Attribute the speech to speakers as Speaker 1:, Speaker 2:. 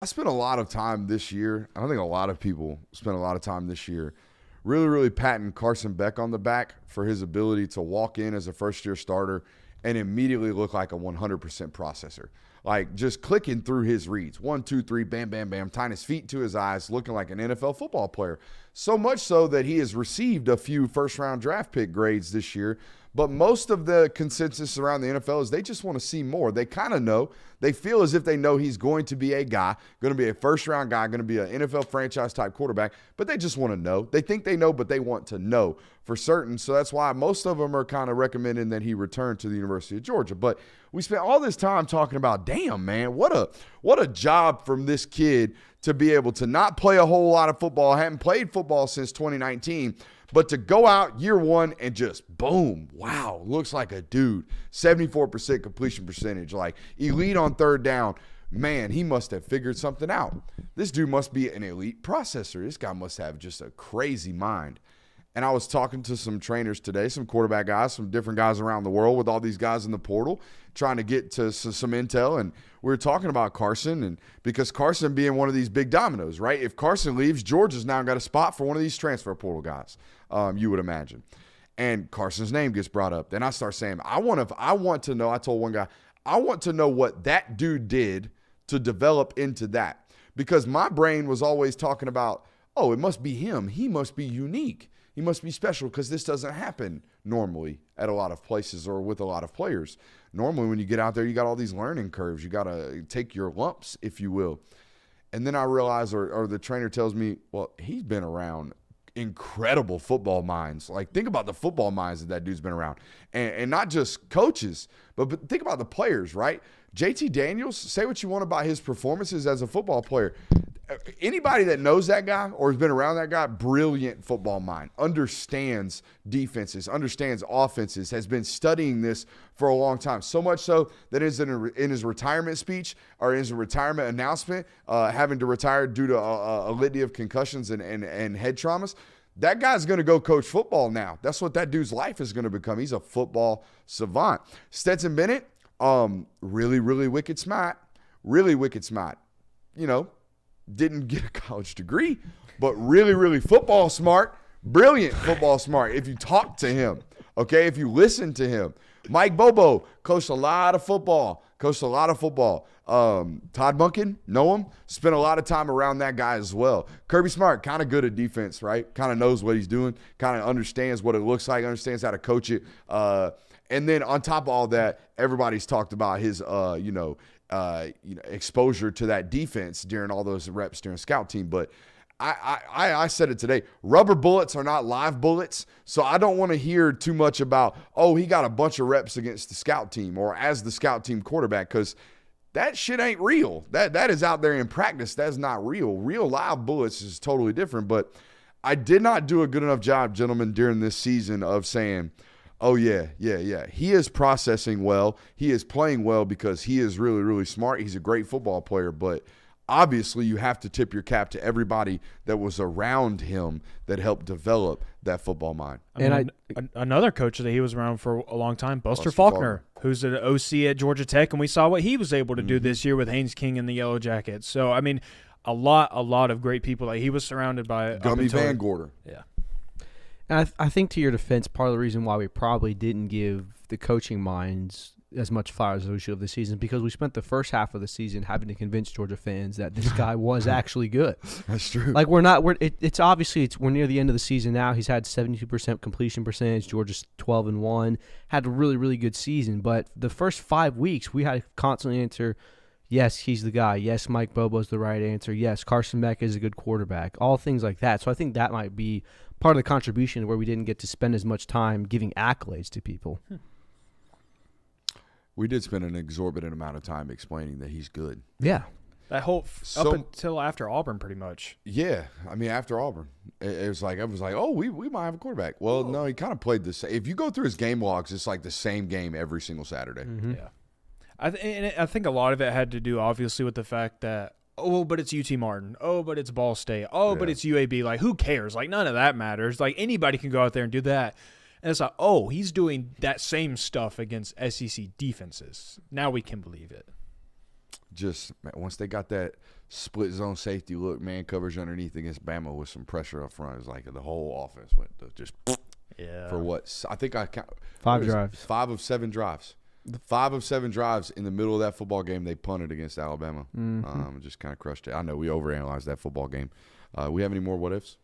Speaker 1: I spent a lot of time this year. I don't think a lot of people spent a lot of time this year really, really patting Carson Beck on the back for his ability to walk in as a first-year starter and immediately look like a 100% processor. Like just clicking through his reads. 1, 2, 3, bam, bam, bam, tying his feet to his eyes, looking like an NFL football player. So much so that he has received a few first-round draft pick grades this year. But most of the consensus around the NFL is they just want to see more. They kind of know. They feel as if they know he's going to be a guy, going to be a first-round guy, going to be an NFL franchise-type quarterback, but they just want to know. They think they know, but they want to know for certain. So that's why most of them are kind of recommending that he return to the University of Georgia. But we spent all this time talking about, damn, man, what a job from this kid to be able to not play a whole lot of football, hadn't played football since 2019, but to go out year one and just boom, wow, looks like a dude. 74% completion percentage, like elite on third down. Man, he must have figured something out. This dude must be an elite processor. This guy must have just a crazy mind. And I was talking to some trainers today, some quarterback guys, some different guys around the world with all these guys in the portal, trying to get to some intel. And we were talking about Carson, and because Carson being one of these big dominoes, right? If Carson leaves, Georgia's now got a spot for one of these transfer portal guys, you would imagine. And Carson's name gets brought up. Then I start saying, I want to know, I told one guy, I want to know what that dude did to develop into that. Because my brain was always talking about, oh, it must be him. He must be unique. He must be special because this doesn't happen normally at a lot of places or with a lot of players. Normally when you get out there, you got all these learning curves. You got to take your lumps, if you will. And then I realize, or the trainer tells me, well, he's been around incredible football minds. Like, think about the football minds that dude's been around. And not just coaches, but think about the players, right? JT Daniels, say what you want about his performances as a football player. Anybody that knows that guy or has been around that guy, brilliant football mind, understands defenses, understands offenses, has been studying this for a long time. So much so that in his retirement speech or in his retirement announcement, having to retire due to a litany of concussions and head traumas, that guy's going to go coach football now. That's what that dude's life is going to become. He's a football savant. Stetson Bennett, really, really wicked smart. Really wicked smart. You know, didn't get a college degree, but really, really football smart, brilliant football smart. If you talk to him, okay, if you listen to him. Mike Bobo coached a lot of football. Todd Monken, know him, spent a lot of time around that guy as well. Kirby Smart, kind of good at defense, right? Kind of knows what he's doing, kind of understands what it looks like, understands how to coach it. And then on top of all that, everybody's talked about his, exposure to that defense during all those reps during scout team. But I said it today, rubber bullets are not live bullets. So I don't want to hear too much about, oh, he got a bunch of reps against the scout team or as the scout team quarterback, because that shit ain't real. That is out there in practice. That's not real. Real live bullets is totally different. But I did not do a good enough job, gentlemen, during this season of saying, oh, yeah. He is processing well. He is playing well because he is really, really smart. He's a great football player. But obviously you have to tip your cap to everybody that was around him that helped develop that football mind.
Speaker 2: Another coach that he was around for a long time, Buster Faulkner, who's an OC at Georgia Tech, and we saw what he was able to do this year with Haynes King and the Yellow Jackets. So, I mean, a lot of great people. Like, he was surrounded by
Speaker 1: Gummy Van Gorder.
Speaker 2: Yeah.
Speaker 3: And I think to your defense, part of the reason why we probably didn't give the coaching minds as much fire as we should have this season, because we spent the first half of the season having to convince Georgia fans that this guy was actually good.
Speaker 1: That's true.
Speaker 3: Like, we're near the end of the season now. He's had 72% completion percentage. Georgia's 12-1, had a really, really good season. But the first 5 weeks, we had to constantly answer, yes, he's the guy. Yes, Mike Bobo's the right answer. Yes, Carson Beck is a good quarterback. All things like that. So I think that might be part of the contribution where we didn't get to spend as much time giving accolades to people.
Speaker 1: We did spend an exorbitant amount of time explaining that he's good.
Speaker 3: Yeah.
Speaker 2: Up until after Auburn, pretty much.
Speaker 1: Yeah. I mean, after Auburn. It was like, oh, we might have a quarterback. Well, no, he kind of played the same. If you go through his game logs, it's like the same game every single Saturday.
Speaker 3: Mm-hmm.
Speaker 2: Yeah. I think a lot of it had to do, obviously, with the fact that, oh, but it's UT Martin. Oh, but it's Ball State. Oh, but it's UAB. Like, who cares? Like, none of that matters. Like, anybody can go out there and do that. And it's like, oh, he's doing that same stuff against SEC defenses. Now we can believe it.
Speaker 1: Just once they got that split zone safety look, man coverage underneath against Bama with some pressure up front. It was like the whole offense went to just for what? I think I count
Speaker 3: 5 drives.
Speaker 1: 5 of 7 drives. 5 of 7 drives in the middle of that football game, they punted against Alabama. Just kind of crushed it. I know we overanalyzed that football game. We have any more what ifs?